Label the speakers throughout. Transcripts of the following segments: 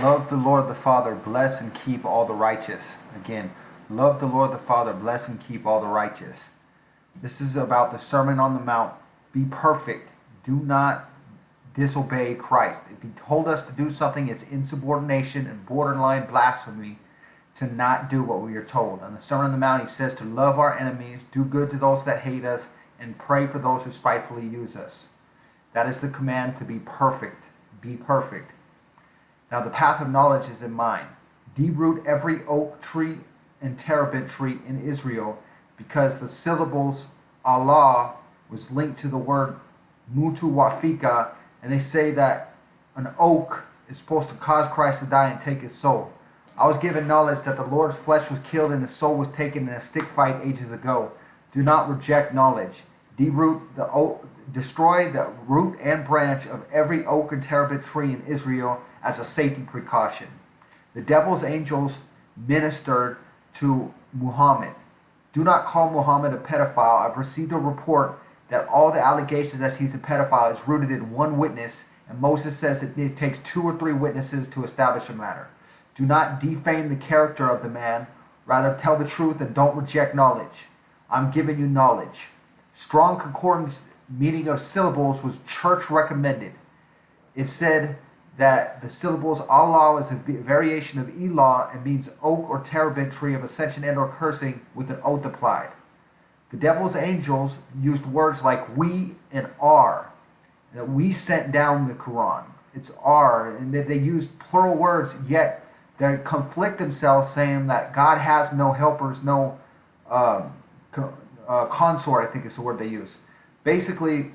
Speaker 1: Love the Lord the Father, bless and keep all the righteous. Again, love the Lord the Father, bless and keep all the righteous. This is about the Sermon on the Mount. Be perfect. Do not disobey Christ. If he told us to do something, it's insubordination and borderline blasphemy to not do what we are told. On the Sermon on the Mount, he says to love our enemies, do good to those that hate us, and pray for those who spitefully use us. That is the command to be perfect. Be perfect. Now the path of knowledge is in mind. Deroot every oak tree and terebinth tree in Israel, because the syllables Allah was linked to the word mutu wafika, and they say that an oak is supposed to cause Christ to die and take his soul. I was given knowledge that the Lord's flesh was killed and his soul was taken in a stick fight ages ago. Do not reject knowledge. Destroy the root and branch of every oak and terebinth tree in Israel as a safety precaution. The devil's angels ministered to Muhammad. Do not call Muhammad a pedophile. I've received a report that all the allegations that he's a pedophile is rooted in one witness, and Moses says it takes 2 or 3 witnesses to establish a matter. Do not defame the character of the man. Rather, tell the truth and don't reject knowledge. I'm giving you knowledge. Strong concordance meaning of syllables was church recommended. It said that the syllables Allah is a variation of Elah and means oak or terebinth tree of ascension and or cursing with an oath applied. The devil's angels used words like we and are. That we sent down the Quran. It's our, and they used plural words, yet they conflict themselves saying that God has no helpers, no consort, I think is the word they use. Basically,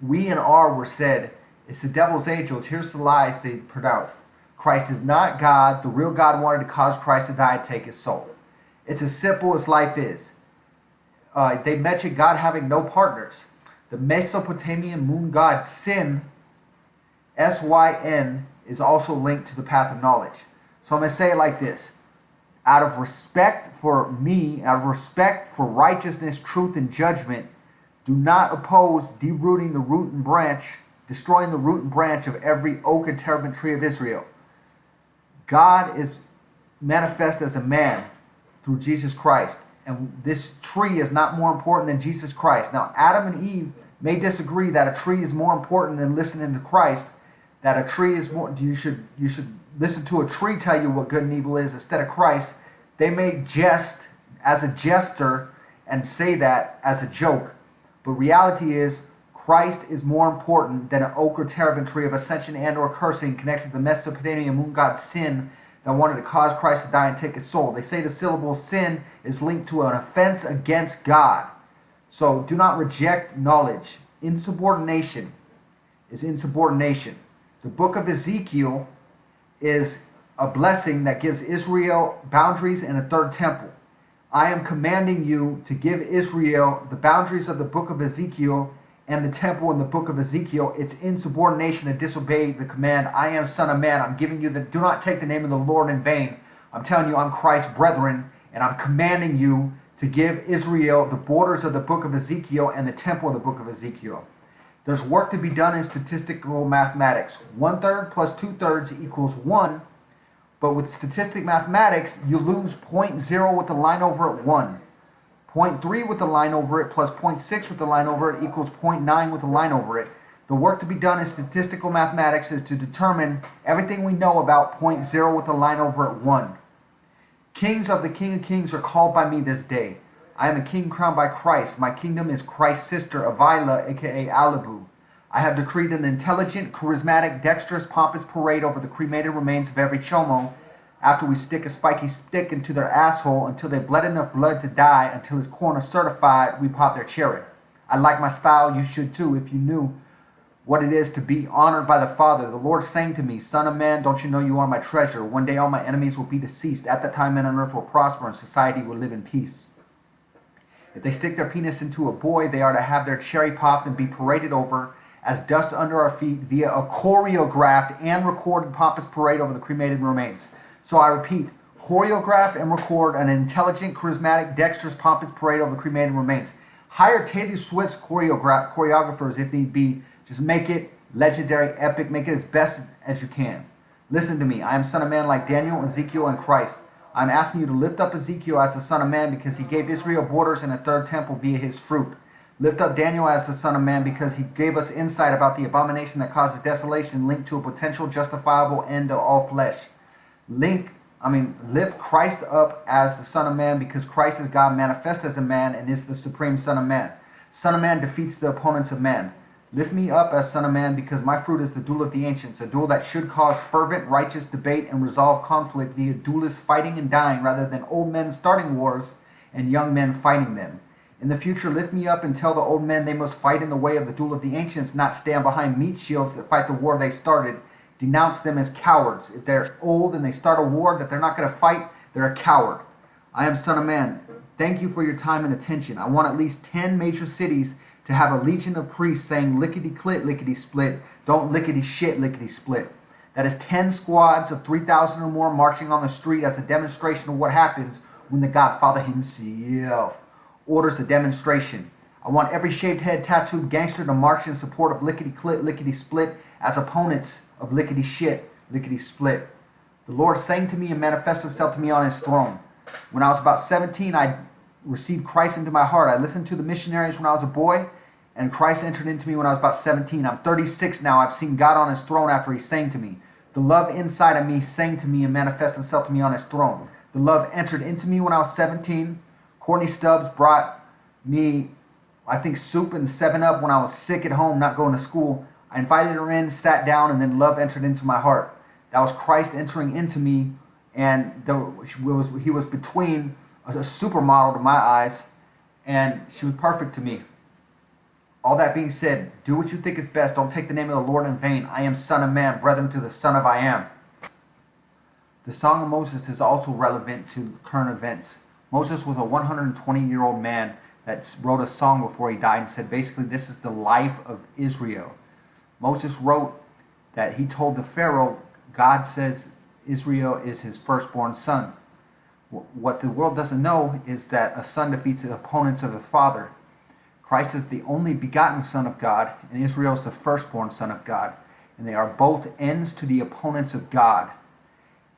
Speaker 1: we and our were said. It's the devil's angels. Here's the lies they pronounced. Christ is not God. The real God wanted to cause Christ to die and take his soul. It's as simple as life is. They mentioned God having no partners. The Mesopotamian moon god Sin, S-Y-N, is also linked to the path of knowledge. So I'm going to say it like this. Out of respect for me, out of respect for righteousness, truth, and judgment, do not oppose derooting the root and branch, destroying the root and branch of every oak and terebinth tree of Israel. God is manifest as a man through Jesus Christ, and this tree is not more important than Jesus Christ. Now, Adam and Eve may disagree that a tree is more important than listening to Christ, that a tree is more, you should listen to a tree tell you what good and evil is instead of Christ. They may jest as a jester and say that as a joke, but reality is Christ is more important than an oak or terebinth tree of ascension and or cursing connected to the Mesopotamian moon god Sin that wanted to cause Christ to die and take his soul. They say the syllable sin is linked to an offense against God. So do not reject knowledge. Insubordination is insubordination. The book of Ezekiel is a blessing that gives Israel boundaries and a third temple. I am commanding you to give Israel the boundaries of the book of Ezekiel and the temple in the book of Ezekiel. It's insubordination to disobey the command, I am Son of Man. I'm giving you do not take the name of the Lord in vain. I'm telling you I'm Christ's brethren, and I'm commanding you to give Israel the borders of the book of Ezekiel and the temple in the book of Ezekiel. There's work to be done in statistical mathematics. 1/3 plus 2/3 equals 1. But with statistic mathematics, you lose 0.0 with the line over it 1. 0.3 with the line over it plus 0.6 with the line over it equals 0.9 with the line over it. The work to be done in statistical mathematics is to determine everything we know about 0.0 with the line over it 1. Kings of the King of Kings are called by me this day. I am a king crowned by Christ. My kingdom is Christ's sister, Avila, aka Alibu. I have decreed an intelligent, charismatic, dexterous, pompous parade over the cremated remains of every chomo after we stick a spiky stick into their asshole until they bled enough blood to die, until his corner certified, we pop their cherry. I like my style, you should too, if you knew what it is to be honored by the Father. The Lord saying to me, Son of man, don't you know you are my treasure? One day all my enemies will be deceased. At that time men on earth will prosper and society will live in peace. If they stick their penis into a boy, they are to have their cherry popped and be paraded over as dust under our feet via a choreographed and recorded pompous parade over the cremated remains. So I repeat, choreograph and record an intelligent, charismatic, dexterous, pompous parade over the cremated remains. Hire Taylor Swift's choreographers if need be. Just make it legendary, epic, make it as best as you can. Listen to me. I am Son of Man like Daniel, Ezekiel, and Christ. I'm asking you to lift up Ezekiel as the Son of Man because he gave Israel borders and a third temple via his fruit. Lift up Daniel as the Son of Man because he gave us insight about the abomination that causes desolation linked to a potential justifiable end of all flesh. Lift Christ up as the Son of Man because Christ is God manifest as a man and is the supreme Son of Man. Son of Man defeats the opponents of man. Lift me up as Son of Man because my fruit is the duel of the ancients, a duel that should cause fervent, righteous debate and resolve conflict via duelists fighting and dying rather than old men starting wars and young men fighting them. In the future, lift me up and tell the old men they must fight in the way of the duel of the ancients, not stand behind meat shields that fight the war they started. Denounce them as cowards. If they're old and they start a war that they're not going to fight, they're a coward. I am Son of Man. Thank you for your time and attention. I want at least 10 major cities to have a legion of priests saying lickety-clit, lickety-split, don't lickety-shit, lickety-split. That is 10 squads of 3,000 or more marching on the street as a demonstration of what happens when the Godfather himself orders a demonstration. I want every shaved head tattooed gangster to march in support of lickety-clit, lickety-split as opponents of lickety-shit, lickety-split. The Lord sang to me and manifested himself to me on his throne. When I was about 17, I received Christ into my heart. I listened to the missionaries when I was a boy, and Christ entered into me when I was about 17. I'm 36 now. I've seen God on his throne after he sang to me. The love inside of me sang to me and manifested himself to me on his throne. The love entered into me when I was 17. Courtney Stubbs brought me, I think, soup and 7-Up when I was sick at home, not going to school. I invited her in, sat down, and then love entered into my heart. That was Christ entering into me, and he was between a supermodel to my eyes, and she was perfect to me. All that being said, do what you think is best. Don't take the name of the Lord in vain. I am Son of Man, brethren to the Son of I Am. The Song of Moses is also relevant to current events. Moses was a 120-year-old man that wrote a song before he died and said basically this is the life of Israel. Moses wrote that he told the Pharaoh, God says Israel is his firstborn son. What the world doesn't know is that a son defeats the opponents of the father. Christ is the only begotten Son of God, and Israel is the firstborn Son of God. And they are both ends to the opponents of God.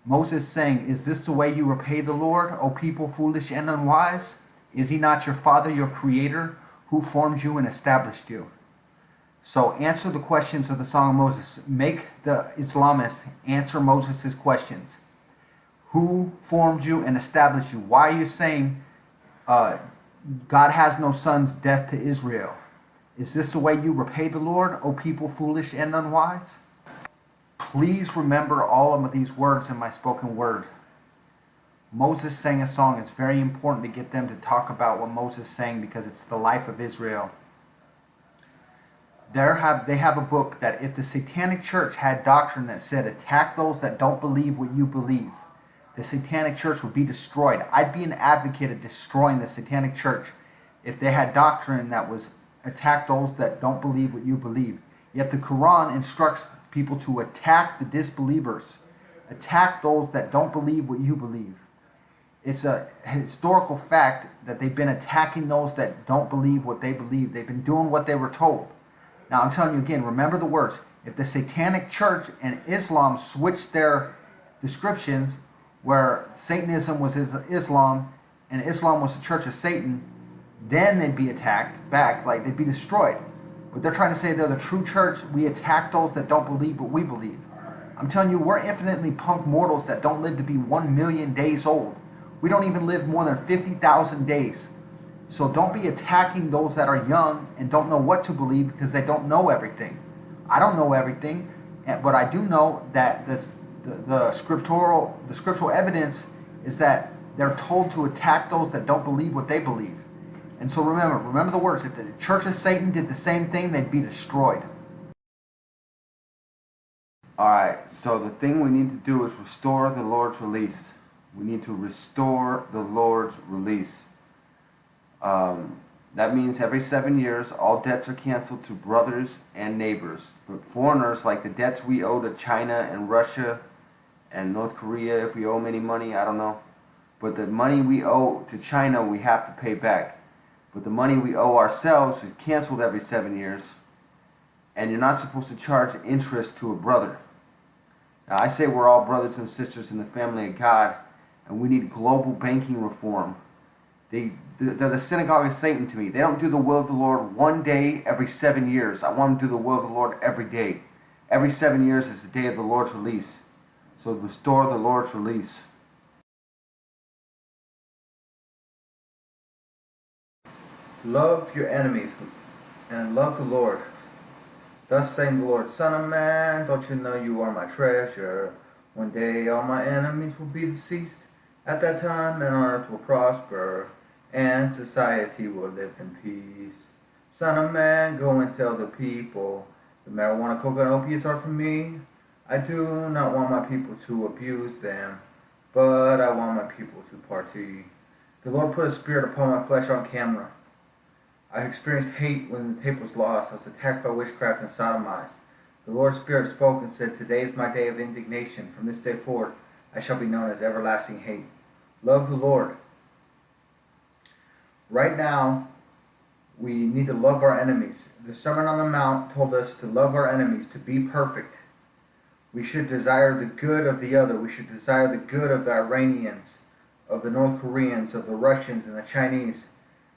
Speaker 1: Moses saying, is this the way you repay the Lord, O people foolish and unwise? Is he not your father, your creator, who formed you and established you? So answer the questions of the Song of Moses. Make the Islamists answer Moses' questions. Who formed you and established you? Why are you saying God has no sons, death to Israel? Is this the way you repay the Lord, O people foolish and unwise? Please remember all of these words in my spoken word. Moses sang a song. It's very important to get them to talk about what Moses sang because it's the life of Israel. They have a book that if the Satanic Church had doctrine that said attack those that don't believe what you believe, the Satanic Church would be destroyed. I'd be an advocate of destroying the Satanic Church if they had doctrine that was attack those that don't believe what you believe. Yet the Quran instructs people to attack the disbelievers. Attack those that don't believe what you believe. It's a historical fact that they've been attacking those that don't believe what they believe. They've been doing what they were told. Now I'm telling you again, remember the words. If the Satanic Church and Islam switched their descriptions, where Satanism was Islam and Islam was the Church of Satan, then they'd be attacked back, like they'd be destroyed. But they're trying to say they're the true church. We attack those that don't believe what we believe. I'm telling you, we're infinitely punk mortals that don't live to be 1 million days old. We don't even live more than 50,000 days. So don't be attacking those that are young and don't know what to believe because they don't know everything. I don't know everything, but I do know that the scriptural evidence is that they're told to attack those that don't believe what they believe. And so remember the words. If the Church of Satan did the same thing, they'd be destroyed. Alright, so the thing we need to do is restore the Lord's release. We need to restore the Lord's release. That means every 7 years, all debts are canceled to brothers and neighbors. But foreigners, like the debts we owe to China and Russia and North Korea, if we owe them any money, I don't know. But the money we owe to China, we have to pay back. But the money we owe ourselves is canceled every 7 years. And you're not supposed to charge interest to a brother. Now, I say we're all brothers and sisters in the family of God, and we need global banking reform. They're the synagogue of Satan to me. They don't do the will of the Lord one day every 7 years. I want them to do the will of the Lord every day. Every 7 years is the day of the Lord's release. So restore the Lord's release. Love your enemies and love the Lord. Thus saying the Lord, Son of man, don't you know you are my treasure? One day all my enemies will be deceased. At that time, men on earth will prosper, and society will live in peace. Son of man, go and tell the people, the marijuana, coke, and opiates are from me. I do not want my people to abuse them, but I want my people to partake. The Lord put a spirit upon my flesh on camera. I experienced hate when the tape was lost. I was attacked by witchcraft and sodomized. The Lord's Spirit spoke and said, today is my day of indignation. From this day forward, I shall be known as everlasting hate. Love the Lord. Right now, we need to love our enemies. The Sermon on the Mount told us to love our enemies, to be perfect. We should desire the good of the other. We should desire the good of the Iranians, of the North Koreans, of the Russians and the Chinese.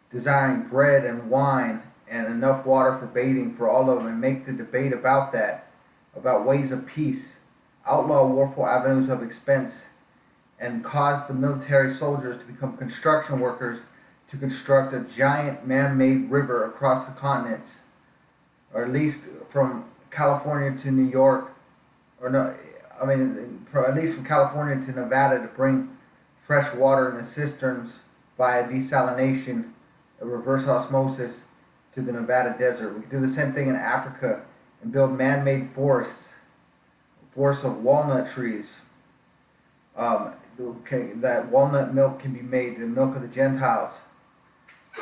Speaker 1: Desiring bread and wine and enough water for bathing for all of them, and make the debate about that, about ways of peace, outlaw warful avenues of expense, and cause the military soldiers to become construction workers to construct a giant man-made river across the continents, or at least from California to New York, or no, at least from California to Nevada, to bring fresh water in the cisterns via desalination, a reverse osmosis, to the Nevada desert. We could do the same thing in Africa and build man-made forests of walnut trees. That walnut milk can be made, the milk of the Gentiles.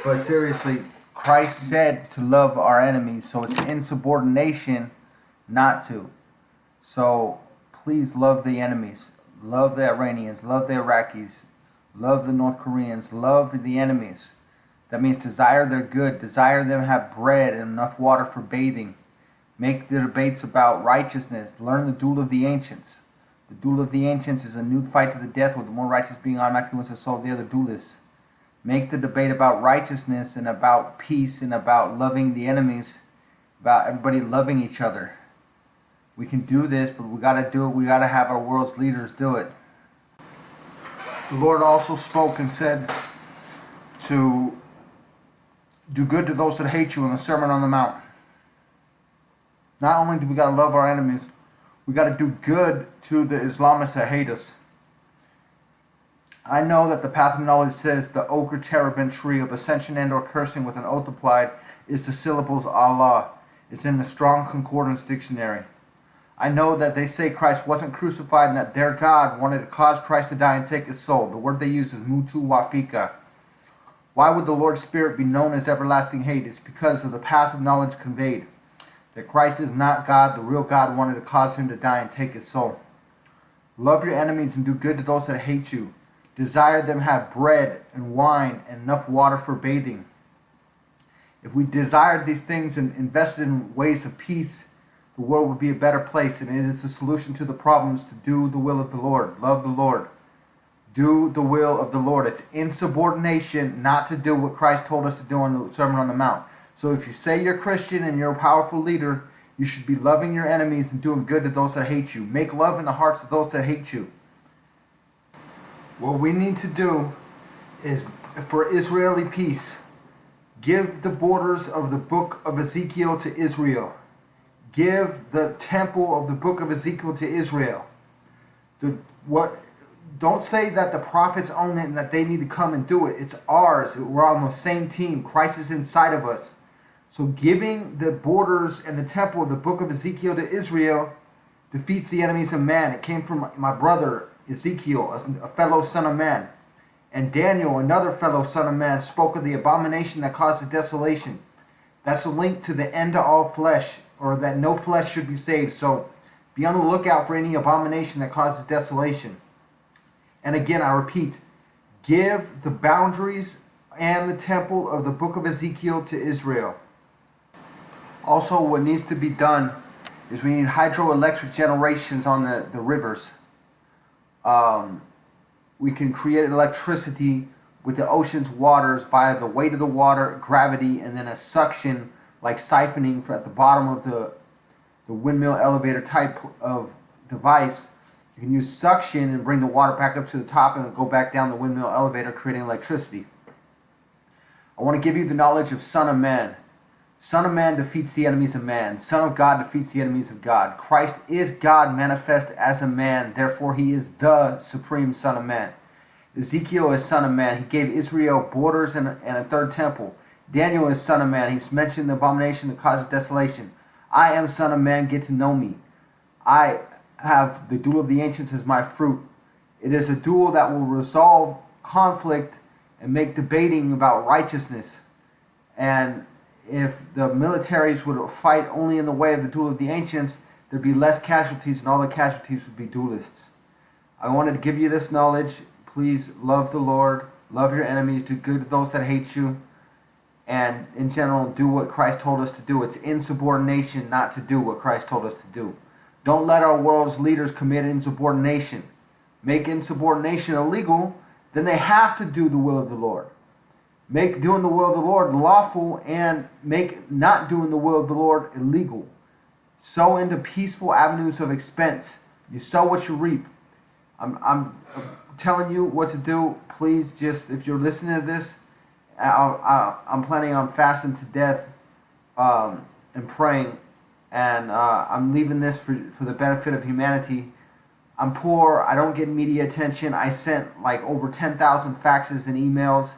Speaker 1: But seriously, Christ said to love our enemies, so it's insubordination not to. So please love the enemies. Love the Iranians, love the Iraqis, love the North Koreans, love the enemies. That means desire their good, desire them to have bread and enough water for bathing. Make the debates about righteousness. Learn the duel of the ancients. The duel of the ancients is a nude fight to the death, with the more righteous being automatically wins to solve the other duelists. Make the debate about righteousness and about peace and about loving the enemies, about everybody loving each other. We can do this, but we got to do it. We got to have our world's leaders do it. The Lord also spoke and said to do good to those that hate you in the Sermon on the Mount. Not only do we got to love our enemies, we got to do good to the Islamists that hate us. I know that the path of knowledge says the ochre terebinth tree of ascension and or cursing with an oath applied is the syllables Allah. It's in the Strong Concordance Dictionary. I know that they say Christ wasn't crucified and that their God wanted to cause Christ to die and take his soul. The word they use is mutu wafika. Why would the Lord's Spirit be known as everlasting hate? It's because of the path of knowledge conveyed. That Christ is not God. The real God wanted to cause him to die and take his soul. Love your enemies and do good to those that hate you. Desire them have bread and wine and enough water for bathing. If we desired these things and invested in ways of peace, the world would be a better place, and it is the solution to the problems to do the will of the Lord. Love the Lord. Do the will of the Lord. It's insubordination not to do what Christ told us to do on the Sermon on the Mount. So if you say you're Christian and you're a powerful leader, you should be loving your enemies and doing good to those that hate you. Make love in the hearts of those that hate you. What we need to do is, for Israeli peace, give the borders of the book of Ezekiel to Israel. Give the temple of the book of Ezekiel to Israel. Don't say that the prophets own it and that they need to come and do it. It's ours. We're on the same team. Christ is inside of us. So giving the borders and the temple of the book of Ezekiel to Israel defeats the enemies of man. It came from my brother Ezekiel, a fellow son of man. And Daniel, another fellow son of man, spoke of the abomination that caused the desolation. That's a link to the end of all flesh, or that no flesh should be saved. So be on the lookout for any abomination that causes desolation. And again, I repeat, give the boundaries and the temple of the book of Ezekiel to Israel. Also, what needs to be done is we need hydroelectric generations on the rivers. We can create electricity with the ocean's waters via the weight of the water, gravity, and then a suction like siphoning at the bottom of the windmill elevator type of device. You can use suction and bring the water back up to the top and go back down the windmill elevator, creating electricity. I want to give you the knowledge of Son of Man. Son of Man defeats the enemies of man. Son of God defeats the enemies of God. Christ is God manifest as a man. Therefore, he is the supreme Son of Man. Ezekiel is Son of Man. He gave Israel borders and a third temple. Daniel is Son of Man. He's mentioned the abomination that causes desolation. I am Son of Man. Get to know me. I have the duel of the ancients as my fruit. It is a duel that will resolve conflict and make debating about righteousness. And if the militaries would fight only in the way of the duel of the ancients, there'd be less casualties, and all the casualties would be duelists. I wanted to give you this knowledge. Please love the Lord, love your enemies, do good to those that hate you, and in general, do what Christ told us to do. It's insubordination not to do what Christ told us to do. Don't let our world's leaders commit insubordination. Make insubordination illegal, then they have to do the will of the Lord. Make doing the will of the Lord lawful and make not doing the will of the Lord illegal. Sow into peaceful avenues of expense. You sow what you reap. I'm telling you what to do. Please just, if you're listening to this, I'm planning on fasting to death and praying. And I'm leaving this for the benefit of humanity. I'm poor. I don't get media attention. I sent like over 10,000 faxes and emails,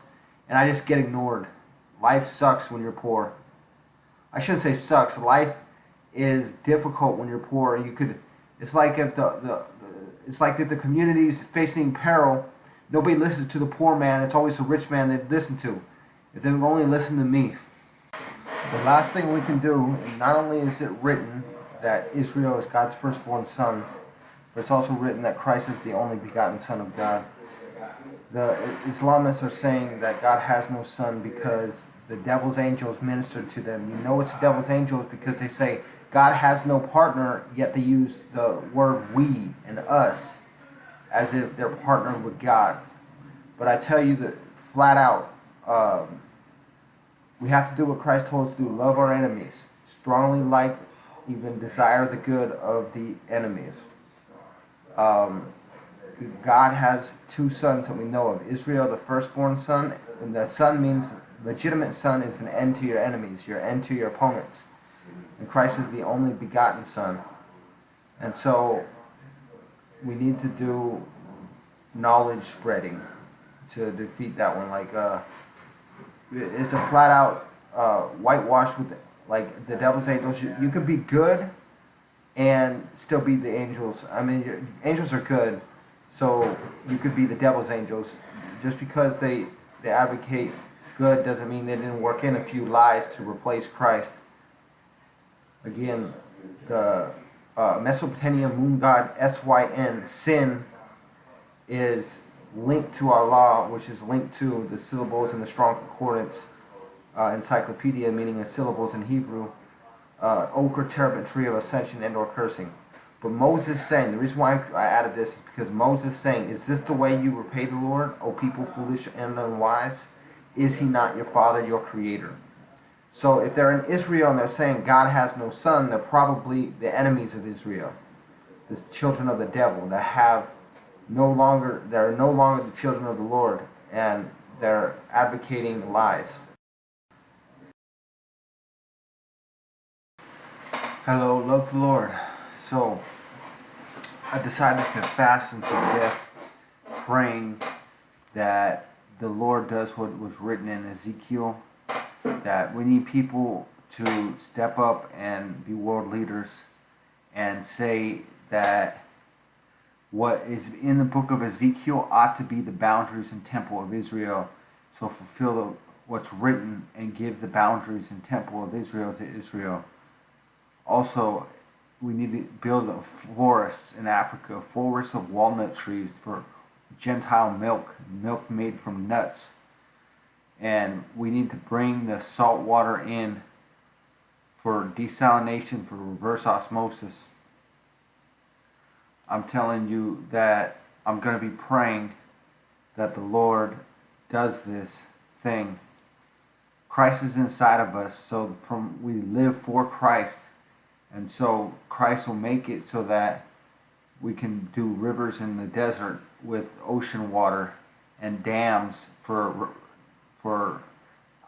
Speaker 1: and I just get ignored. Life sucks when you're poor. I shouldn't say sucks. Life is difficult when you're poor. It's like if the community is facing peril, nobody listens to the poor man. It's always the rich man they listen to. If they would only listen to me. The last thing we can do, and not only is it written that Israel is God's firstborn son, but it's also written that Christ is the only begotten Son of God. The Islamists are saying that God has no son because the devil's angels ministered to them. You know it's the devil's angels because they say God has no partner, yet they use the word we and us as if they're partnered with God. But I tell you that flat out, we have to do what Christ told us to do. Love our enemies. Strongly like, even desire the good of the enemies. God has two sons that we know of. Israel, the firstborn son. And the son means legitimate son is an end to your enemies, your end to your opponents. And Christ is the only begotten son. And so we need to do knowledge spreading to defeat that one. Like, it's a flat out whitewash with like the devil's angels. You could be good and still be the angels. I mean, angels are good, so you could be the devil's angels. Just because they advocate good doesn't mean they didn't work in a few lies to replace Christ. Again, the Mesopotamian moon god Syn, sin, is linked to our law, which is linked to the syllables in the Strong Concordance encyclopedia, meaning the syllables in Hebrew, ochre, terebinth, tree of ascension, and or cursing. But Moses saying, the reason why I added this is because Moses saying, is this the way you repay the Lord, O people foolish and unwise? Is he not your father, your creator? So if they're in Israel and they're saying God has no son, they're probably the enemies of Israel, the children of the devil that they're no longer the children of the Lord, and they're advocating lies. Hello, love the Lord. So I decided to fast until death, praying that the Lord does what was written in Ezekiel, that we need people to step up and be world leaders and say that what is in the book of Ezekiel ought to be the boundaries and temple of Israel. So fulfill what's written and give the boundaries and temple of Israel to Israel. Also, we need to build forests in Africa, forests of walnut trees for Gentile milk made from nuts. And we need to bring the salt water in for desalination, for reverse osmosis. I'm telling you that I'm going to be praying that the Lord does this thing. Christ is inside of us, so we live for Christ, and so Christ will make it so that we can do rivers in the desert with ocean water and dams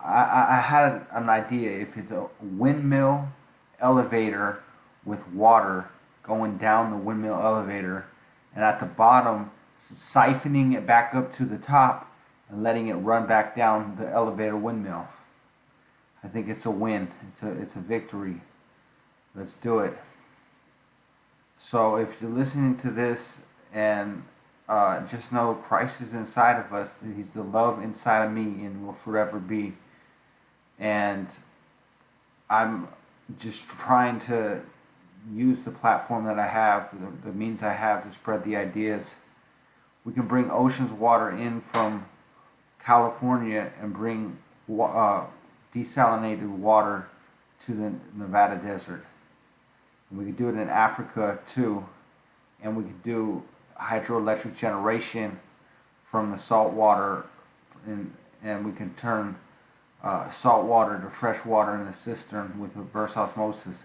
Speaker 1: I had an idea. If it's a windmill elevator with water going down the windmill elevator, and at the bottom siphoning it back up to the top and letting it run back down the elevator windmill. I think it's a win. It's a victory. Let's do it. So if you're listening to this, and just know Christ is inside of us, that He's the love inside of me and will forever be. And I'm just trying to use the platform that I have, the means I have to spread the ideas. We can bring ocean's water in from California and bring desalinated water to the Nevada desert. And we can do it in Africa too. And we can do hydroelectric generation from the salt water, and we can turn salt water to fresh water in the cistern with reverse osmosis.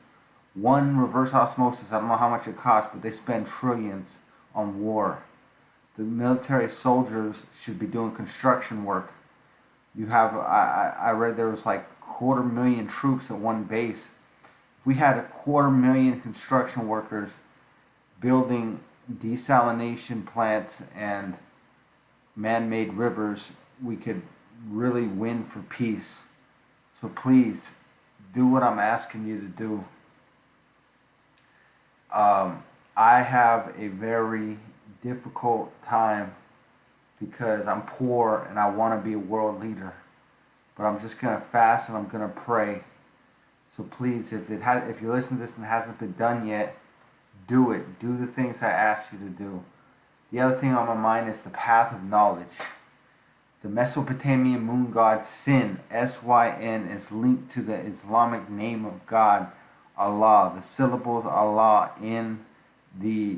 Speaker 1: One reverse osmosis, I don't know how much it costs, but they spend trillions on war. The military soldiers should be doing construction work. You have, I read there was like 250,000 troops at one base. If we had 250,000 construction workers building desalination plants and man-made rivers, we could really win for peace. So please, do what I'm asking you to do. I have a very difficult time because I'm poor and I want to be a world leader. But I'm just going to fast and I'm going to pray. So please, if you listen to this and it hasn't been done yet, do it. Do the things I asked you to do. The other thing on my mind is the path of knowledge. The Mesopotamian moon god Sin, S-Y-N, is linked to the Islamic name of God, Allah. The syllables Allah in the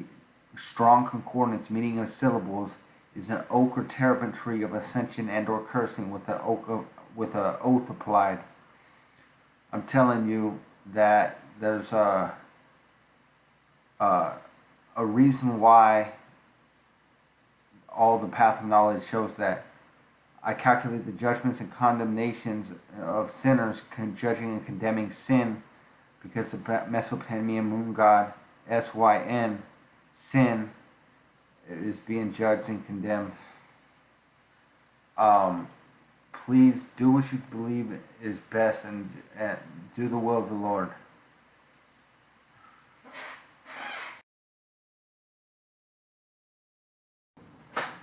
Speaker 1: strong concordance meaning of syllables is an oak or terebinth tree of ascension and or cursing with an oath applied. I'm telling you that there's a reason why all the path of knowledge shows that. I calculate the judgments and condemnations of sinners, judging and condemning sin, because the Mesopotamian moon god, S-Y-N, sin, is being judged and condemned. Please do what you believe is best and do the will of the Lord.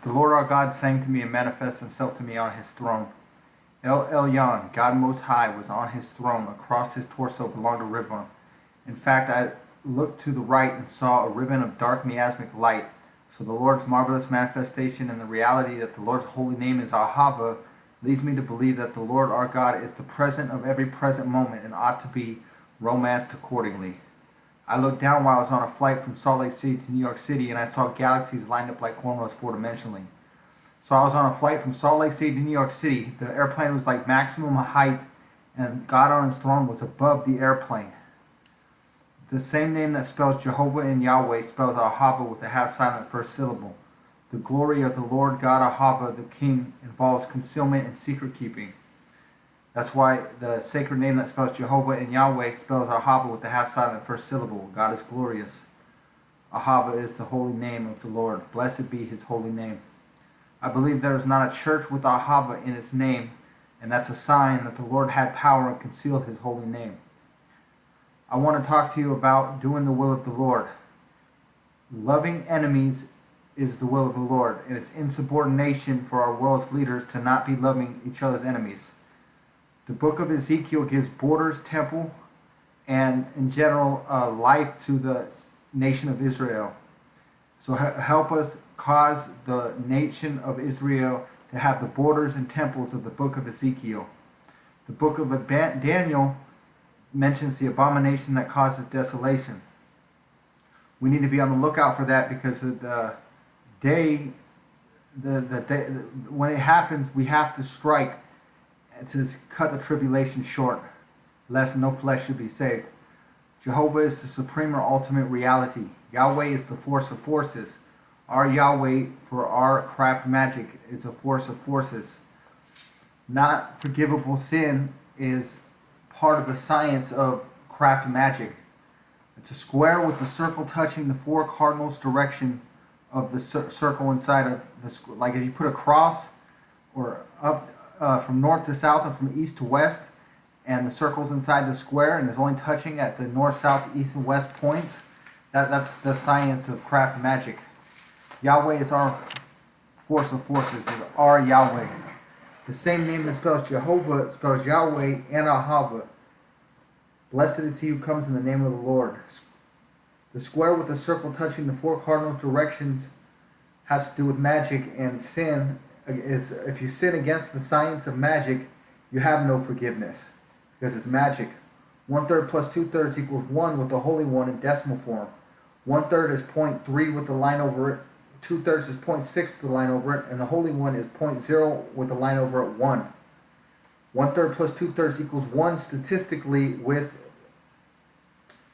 Speaker 1: The Lord our God sang to me and manifested Himself to me on His throne. El Elyon, God Most High, was on His throne. Across His torso belonged a ribbon. In fact, I looked to the right and saw a ribbon of dark miasmic light. So the Lord's marvelous manifestation and the reality that the Lord's holy name is Ahava leads me to believe that the Lord our God is the present of every present moment and ought to be romanced accordingly. I looked down while I was on a flight from Salt Lake City to New York City, and I saw galaxies lined up like cornrows four-dimensionally. So I was on a flight from Salt Lake City to New York City. The airplane was like maximum height, and God on His throne was above the airplane. The same name that spells Jehovah and Yahweh spells Ahava with a half-silent first syllable. The glory of the Lord God Ahava, the King, involves concealment and secret keeping. That's why the sacred name that spells Jehovah and Yahweh spells Ahava with the half-silent first syllable. God is glorious. Ahava is the holy name of the Lord. Blessed be His holy name. I believe there is not a church with Ahava in its name, and that's a sign that the Lord had power and concealed His holy name. I want to talk to you about doing the will of the Lord. Loving enemies is the will of the Lord, and it's insubordination for our world's leaders to not be loving each other's enemies. The book of Ezekiel gives borders, temple, and in general life to the nation of Israel. So help us cause the nation of Israel to have the borders and temples of the book of Ezekiel. The book of Daniel mentions the abomination that causes desolation. We need to be on the lookout for that, because the day, when it happens, we have to strike to cut the tribulation short, lest no flesh should be saved. Jehovah is the supreme or ultimate reality. Yahweh is the force of forces. Our Yahweh for our craft magic is a force of forces. Not forgivable sin is part of the science of craft magic. It's a square with the circle touching the four cardinals direction of the circle inside of the, like if you put a cross or up from north to south and from east to west, and the circle's inside the square and is only touching at the north, south, east, and west points, that's the science of craft magic. Yahweh is our force of forces, is our Yahweh. The same name that spells Jehovah spells Yahweh and Ahava. Blessed is he who comes in the name of the Lord. The square with the circle touching the four cardinal directions has to do with magic, and sin is, if you sin against the science of magic, you have no forgiveness, because it's magic. 1/3 plus 2/3 equals 1 with the Holy One in decimal form. 1/3 is 0.3 with the line over it. 2/3 is 0.6 with the line over it, and the Holy One is 0.0 with the line over it 1. 1/3 plus 2/3 equals 1 statistically with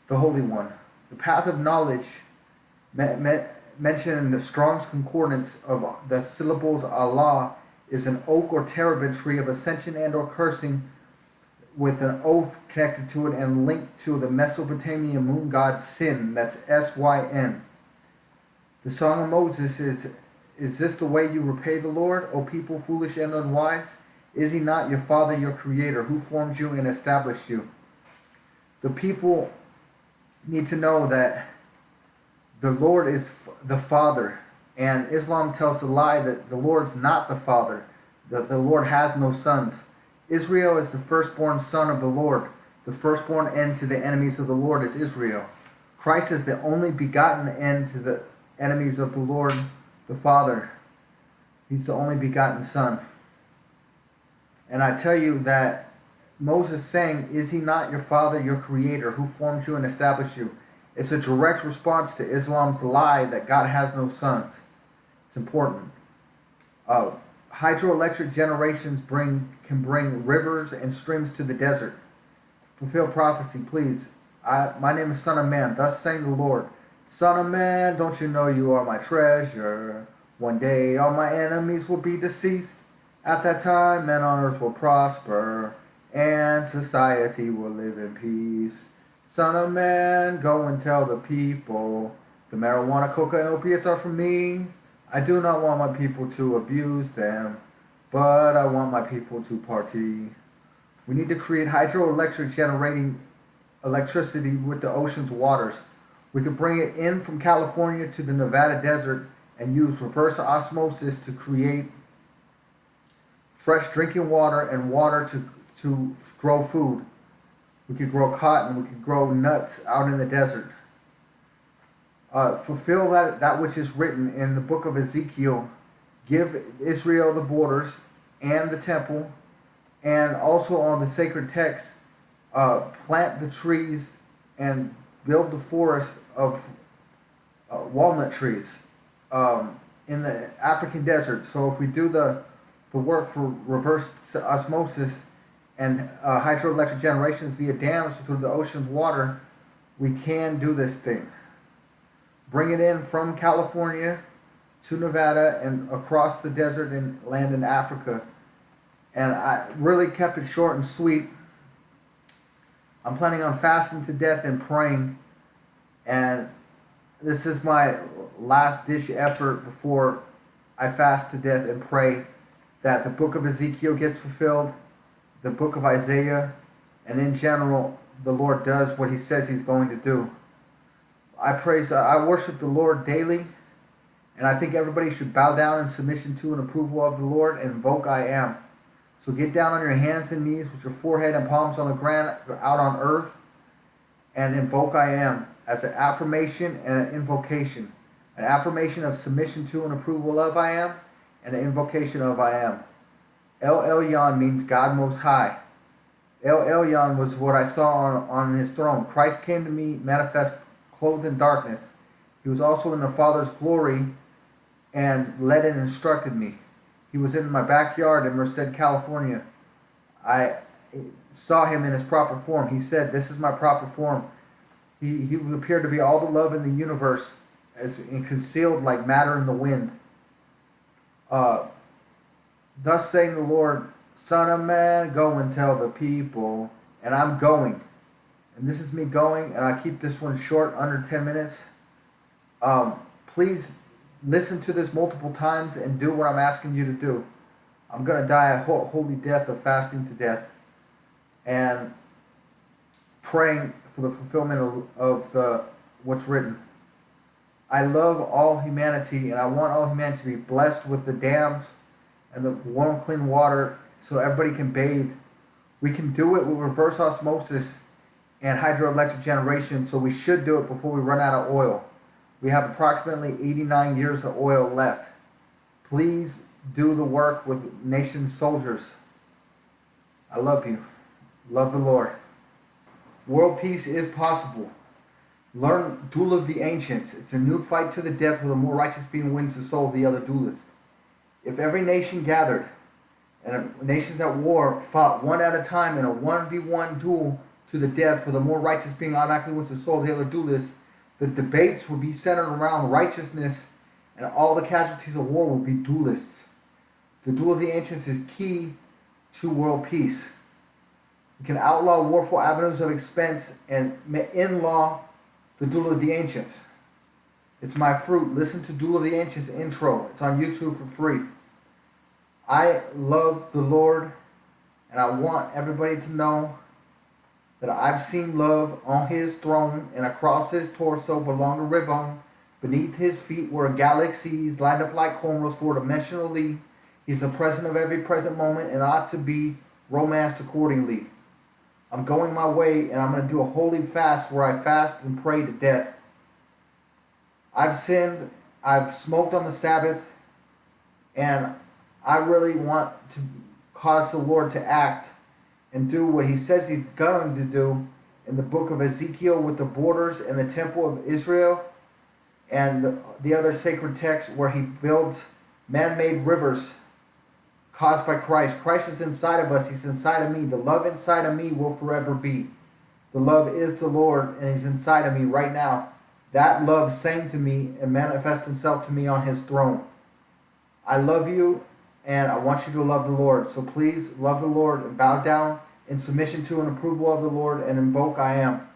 Speaker 1: the Holy One. The path of knowledge mentioned in the Strong's Concordance of the syllables Allah is an oak or terebinth tree of ascension and or cursing, with an oath connected to it and linked to the Mesopotamian moon god Sin. That's S-Y-N. The Song of Moses is this the way you repay the Lord, O people foolish and unwise? Is he not your father, your creator, who formed you and established you? The people need to know that the Lord is the Father, and Islam tells a lie that the Lord's not the Father, that the Lord has no sons. Israel is the firstborn son of the Lord. The firstborn end to the enemies of the Lord is Israel. Christ is the only begotten end to the enemies of the Lord, the Father. He's the only begotten Son. And I tell you that Moses saying, is he not your father, your creator, who formed you and established you? It's a direct response to Islam's lie that God has no sons. It's important. Hydroelectric generations can bring rivers and streams to the desert. Fulfill prophecy, please. My name is Son of Man. Thus saying the Lord. Son of man, don't you know you are my treasure? One day all my enemies will be deceased. At that time, men on earth will prosper, and society will live in peace. Son of man, go and tell the people, the marijuana, coca, and opiates are for me. I do not want my people to abuse them, but I want my people to party. We need to create hydroelectric generating electricity with the ocean's waters. We could bring it in from California to the Nevada desert and use reverse osmosis to create fresh drinking water and water to grow food. We could grow cotton, we could grow nuts out in the desert. Fulfill that which is written in the book of Ezekiel. Give Israel the borders and the temple, and also on the sacred text, plant the trees and build the forest of walnut trees in the African desert. So if we do the work for reverse osmosis and hydroelectric generations via dams through the ocean's water, we can do this thing. Bring it in from California to Nevada and across the desert and land in Africa. And I really kept it short and sweet. I'm planning on fasting to death and praying. And this is my last ditch effort before I fast to death and pray that the book of Ezekiel gets fulfilled, the book of Isaiah, and in general, the Lord does what he says he's going to do. I worship the Lord daily, and I think everybody should bow down in submission to and approval of the Lord and invoke I am. So get down on your hands and knees with your forehead and palms on the ground out on earth and invoke I am as an affirmation and an invocation. An affirmation of submission to and approval of I am, and an invocation of I am. El Elyon means God Most High. El Elyon was what I saw on his throne. Christ came to me manifest clothed in darkness. He was also in the Father's glory and led and instructed me. He was in my backyard in Merced, California. I saw him in his proper form. He said, "This is my proper form." He appeared to be all the love in the universe, as concealed like matter in the wind. Thus saying the Lord, "Son of man, go and tell the people," and I'm going. And this is me going, and I keep this one short, under 10 minutes. Please listen to this multiple times and do what I'm asking you to do. I'm going to die a holy death of fasting to death and praying for the fulfillment of what's written. I love all humanity, and I want all humanity to be blessed with the dams and the warm, clean water so everybody can bathe. We can do it with reverse osmosis and hydroelectric generation, so we should do it before we run out of oil. We have approximately 89 years of oil left. Please do the work with nation's soldiers. I love you. Love the Lord. World peace is possible. Learn Duel of the Ancients. It's a new fight to the death where the more righteous being wins the soul of the other duelist. If every nation gathered and nations at war fought one at a time in a 1v1 duel to the death where the more righteous being automatically wins the soul of the other duelist, the debates would be centered around righteousness and all the casualties of war would be duelists. The Duel of the Ancients is key to world peace. You can outlaw warful avenues of expense and in-law the Duel of the Ancients. It's my fruit. Listen to Duel of the Ancients intro. It's on YouTube for free. I love the Lord, and I want everybody to know that I've seen love on his throne, and across his torso belong a ribbon. Beneath his feet were galaxies lined up like cornrows four-dimensionally. He's the present of every present moment and ought to be romanced accordingly. I'm going my way, and I'm going to do a holy fast where I fast and pray to death. I've sinned. I've smoked on the Sabbath, and I really want to cause the Lord to act and do what he says he's going to do in the book of Ezekiel with the borders and the temple of Israel and the other sacred texts where he builds man-made rivers caused by Christ. Christ is inside of us. He's inside of me. The love inside of me will forever be. The love is the Lord, and he's inside of me right now. That love sang to me and manifests himself to me on his throne. I love you, and I want you to love the Lord. So please love the Lord and bow down in submission to and approval of the Lord and invoke I am.